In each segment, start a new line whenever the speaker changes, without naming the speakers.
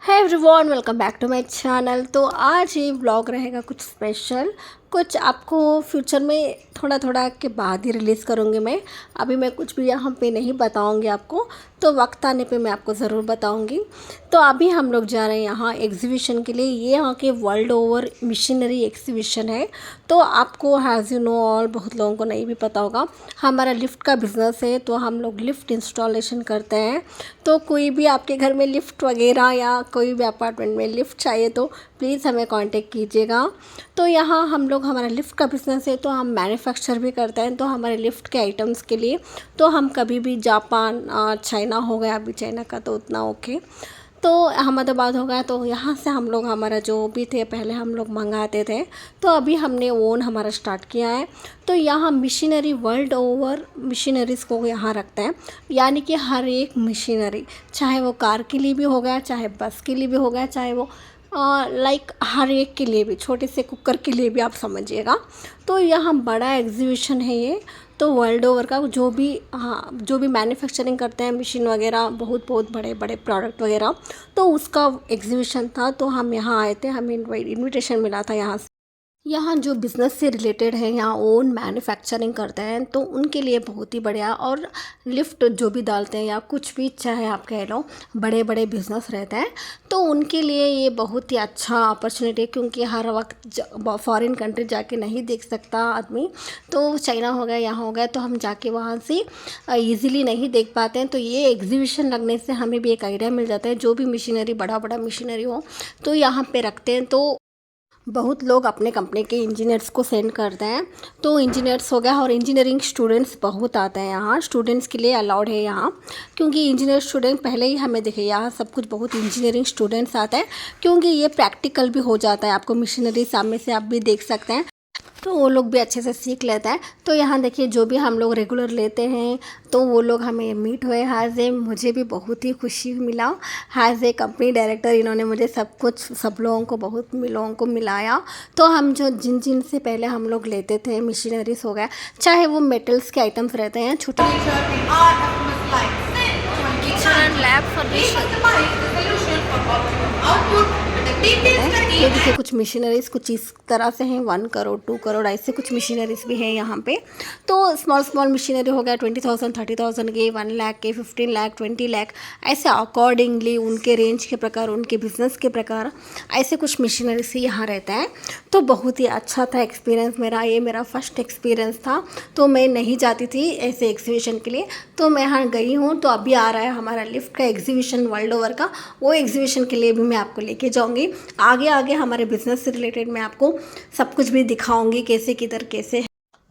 है everyone, welcome back to my channel. तो आज ये व्लॉग रहेगा कुछ स्पेशल, कुछ आपको फ्यूचर में थोड़ा थोड़ा के बाद ही रिलीज़ करूँगी मैं। अभी मैं कुछ भी यहाँ पे नहीं बताऊँगी आपको, तो वक्त आने पे मैं आपको ज़रूर बताऊँगी। तो अभी हम लोग जा रहे हैं यहाँ एग्जीबिशन के लिए। ये यहाँ के वर्ल्ड ओवर मिशनरी एग्जीबिशन है। तो आपको हैज़ यू नो ऑल, बहुत लोगों को नहीं भी पता होगा, हमारा लिफ्ट का बिज़नेस है। तो हम लोग लिफ्ट इंस्टॉलेशन करते हैं। तो कोई भी आपके घर में लिफ्ट वगैरह या कोई भी अपार्टमेंट में लिफ्ट चाहिए तो प्लीज़ हमें कांटेक्ट कीजिएगा। तो यहाँ हम लोग, हमारा लिफ्ट का बिज़नेस है तो हम मैन्युफैक्चर भी करते हैं। तो हमारे लिफ्ट के आइटम्स के लिए तो हम कभी भी जापान, चाइना हो गया, अभी चाइना का तो उतना ओके, तो अहमदाबाद हो गया, तो यहाँ से हम लोग, हमारा जो भी थे पहले हम लोग मंगाते थे, तो अभी हमने ओन हमारा स्टार्ट किया है। तो यहाँ मशीनरी, वर्ल्ड ओवर मशीनरीज़ को यहाँ रखते हैं, यानी कि हर एक मशीनरी, चाहे वो कार के लिए भी हो गया, चाहे बस के लिए भी हो गया, चाहे वो लाइक हर एक के लिए भी, छोटे से कुकर के लिए भी आप समझिएगा। तो यहाँ बड़ा एग्जीबिशन है ये। तो वर्ल्ड ओवर का जो भी, हाँ, जो भी मैन्युफैक्चरिंग करते हैं मशीन वगैरह, बहुत बहुत बड़े बड़े प्रोडक्ट वगैरह, तो उसका एग्जीबिशन था। तो हम यहाँ आए थे, हमें इनविटेशन मिला था यहाँ से। यहाँ जो बिज़नेस से रिलेटेड है, यहाँ ओन मैन्युफैक्चरिंग करते हैं, तो उनके लिए बहुत ही बढ़िया। और लिफ्ट जो भी डालते हैं या कुछ भी, चाहे आप कह लो बड़े बड़े बिज़नेस रहते हैं, तो उनके लिए ये बहुत ही अच्छा अपॉर्चुनिटी है। क्योंकि हर वक्त फॉरेन कंट्री जाके नहीं देख सकता आदमी, तो चाइना हो गया, यहाँ हो गया, तो हम जाके वहाँ से ईज़िली नहीं देख पाते हैं। तो ये एग्जीबिशन लगने से हमें भी एक आइडिया मिल जाता है, जो भी मशीनरी, बड़ा बड़ा मशीनरी हो तो यहाँ पे रखते हैं। तो बहुत लोग अपने कंपनी के इंजीनियर्स को सेंड करते हैं। तो इंजीनियर्स हो गया, और इंजीनियरिंग स्टूडेंट्स बहुत आते हैं यहाँ, स्टूडेंट्स के लिए अलाउड है यहाँ। क्योंकि इंजीनियर स्टूडेंट पहले ही हमें देखे, यहाँ सब कुछ बहुत इंजीनियरिंग स्टूडेंट्स आते हैं, क्योंकि ये प्रैक्टिकल भी हो जाता है, आपको मशीनरी सामने से आप भी देख सकते हैं, तो वो लोग भी अच्छे से सीख लेते हैं। तो यहाँ देखिए, जो भी हम लोग रेगुलर लेते हैं, तो वो लोग हमें मीट हुए हैज़ ए, मुझे भी बहुत ही खुशी मिला। हैज़ ए कंपनी डायरेक्टर इन्होंने मुझे सब कुछ, सब लोगों को, बहुत लोगों को मिलाया। तो हम जो जिन जिन से पहले हम लोग लेते थे मशीनरीज हो गया, चाहे वो मेटल्स के आइटम्स रहते हैं, छोटे ये देखिए कुछ मशीनरीज़ कुछ इस तरह से हैं, 1 करोड़ 2 करोड़ ऐसे कुछ मशीनरीज़ भी हैं यहाँ पे। तो स्मॉल स्मॉल मशीनरी हो गया 20,000 30,000 के, 1 लाख के, 15 लाख 20 लाख, ऐसे अकॉर्डिंगली उनके रेंज के प्रकार, उनके बिज़नेस के प्रकार, ऐसे कुछ मशीनरी से यहाँ रहता है। तो बहुत ही अच्छा था एक्सपीरियंस मेरा, ये मेरा फर्स्ट एक्सपीरियंस था। तो मैं नहीं जाती थी ऐसे एग्जीबिशन के लिए, तो मैं यहाँ गई हूँ। तो अभी आ रहा है हमारा लिफ्ट का एग्जीबिशन वर्ल्ड ओवर का, वो एग्जीबिशन के लिए भी मैं आपको लेके जाऊँगी। आगे आगे हमारे बिज़नेस से रिलेटेड मैं आपको सब कुछ भी दिखाऊंगी, कैसे किधर कैसे।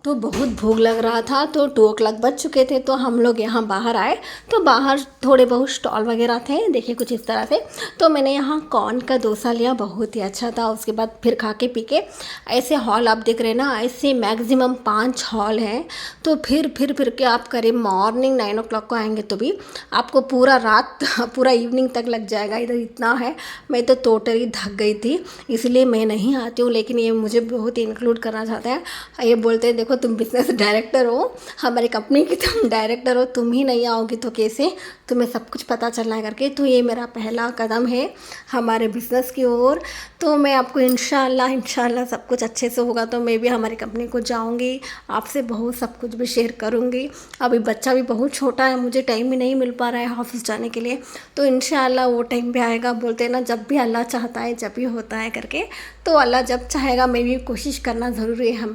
तो बहुत भूख लग रहा था, तो 2 o'clock बज चुके थे, तो हम लोग यहाँ बाहर आए। तो बाहर थोड़े बहुत स्टॉल वगैरह थे, देखिए कुछ इस तरह से। तो मैंने यहाँ कॉर्न का डोसा लिया, बहुत ही अच्छा था। उसके बाद फिर खा के पी के, ऐसे हॉल आप देख रहे हैं ना, ऐसे मैक्सिमम 5 हॉल हैं। तो फिर के आप करें, मॉर्निंग 9 o'clock को आएंगे तो भी आपको पूरा रात, पूरा इवनिंग तक लग जाएगा, इधर इतना है। मैं तो टोटली थक गई थी, इसलिए मैं नहीं आती हूँ, लेकिन ये मुझे बहुत ही इंक्लूड करना चाहता है। ये बोलते हैं, देखो तुम बिज़नेस डायरेक्टर हो, हमारी कंपनी की तुम डायरेक्टर हो, तुम ही नहीं आओगी तो कैसे, तुम्हें सब कुछ पता चलना है करके। तो ये मेरा पहला कदम है हमारे बिज़नेस की ओर। तो मैं आपको इंशाल्लाह सब कुछ अच्छे से होगा तो मैं भी हमारी कंपनी को जाऊंगी, आपसे बहुत सब कुछ भी शेयर करूंगी। अभी बच्चा भी बहुत छोटा है, मुझे टाइम भी नहीं मिल पा रहा है ऑफिस जाने के लिए। तो इंशाल्लाह वो टाइम भी आएगा, बोलते हैं ना, जब भी अल्लाह चाहता है जब भी होता है करके। तो अल्लाह जब चाहेगा, मैं भी कोशिश करना ज़रूरी है,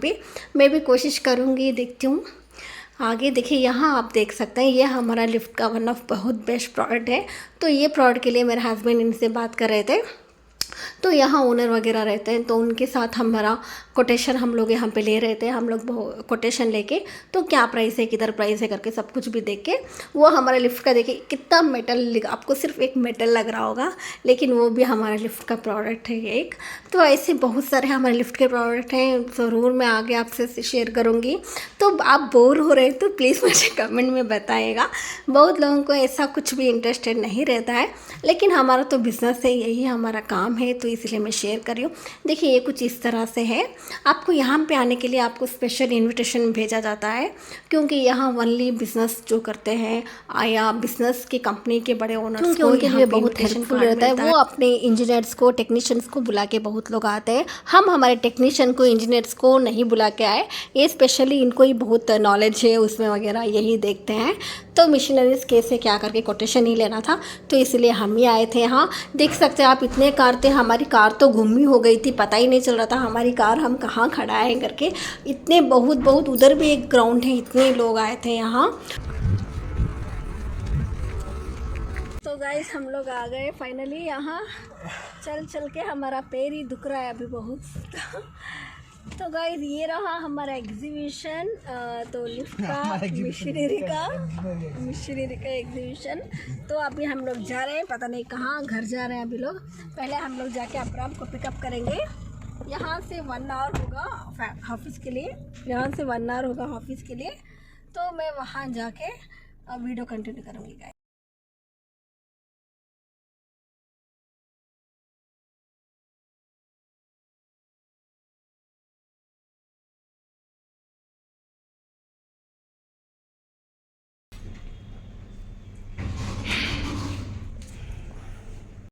मैं भी कोशिश करूँगी, देखती हूँ आगे। देखिए यहाँ आप देख सकते हैं, ये हमारा लिफ्ट का वन ऑफ बहुत बेस्ट प्रोडक्ट है। तो ये प्रोडक्ट के लिए मेरे हस्बैंड इनसे बात कर रहे थे। तो यहाँ ओनर वगैरह रहते हैं, तो उनके साथ हमारा कोटेशन हम लोग यहाँ पे ले रहे थे। हम लोग कोटेशन लेके, तो क्या प्राइस है, किधर प्राइस है करके सब कुछ भी देख के, वो हमारे लिफ्ट का देखिए कितना मेटल, आपको सिर्फ एक मेटल लग रहा होगा, लेकिन वो भी हमारे लिफ्ट का प्रोडक्ट है एक। तो ऐसे बहुत सारे हमारे लिफ्ट के प्रोडक्ट हैं, ज़रूर मैं आगे आपसे शेयर करूँगी। तो आप बोर हो रहे हैं तो प्लीज़ मुझे कमेंट में बताइएगा। बहुत लोगों को ऐसा कुछ भी इंटरेस्टेड नहीं रहता है, लेकिन हमारा तो बिज़नेस है, यही हमारा काम है। तो इसलिए मैं शेयर कर रही हूँ। देखिए ये कुछ इस तरह से है। आपको यहाँ पे आने के लिए आपको स्पेशल इनविटेशन भेजा जाता है, क्योंकि यहाँ ओनली बिजनेस जो करते हैं या बिजनेस की कंपनी के बड़े ओनर्स
क्योंकि
को
उनके
यहाँ
लिए
पे
बहुत
invitation
हेल्पफुल
card
रहता है।
मिलता
वो अपने इंजीनियर्स को, टेक्नीशियंस को बुला के, बहुत लोग आते हैं। हम हमारे टेक्नीशियन को, इंजीनियर्स को नहीं बुला के आए, ये स्पेशली इनको ही बहुत नॉलेज है उसमें वगैरह, यही देखते हैं। तो मिशनरीज कैसे क्या करके कोटेशन ही लेना था, तो इसलिए हम ही आए थे यहाँ। देख सकते हैं आप, इतने कार थे, हमारी कार तो गुम ही हो गई थी, पता ही नहीं चल रहा था हमारी कार हम कहाँ खड़ा है करके। इतने बहुत उधर भी एक ग्राउंड है, इतने लोग आए थे यहाँ। तो गाइस हम लोग आ गए फाइनली यहाँ। चल के हमारा पैर ही दुख रहा है अभी बहुत। तो गाइस ये रहा हमारा एग्जीबिशन, तो लिफ्ट का, मिशनरी का एग्जीबिशन। तो अभी हम लोग जा रहे हैं, पता नहीं कहाँ, घर जा रहे हैं अभी लोग। पहले हम लोग जाके अब्राम को पिकअप करेंगे। यहाँ से 1 आवर होगा ऑफिस के लिए, यहाँ से 1 आवर होगा ऑफिस के लिए। तो मैं वहाँ जाके वीडियो कंटिन्यू करूँगी गाइस।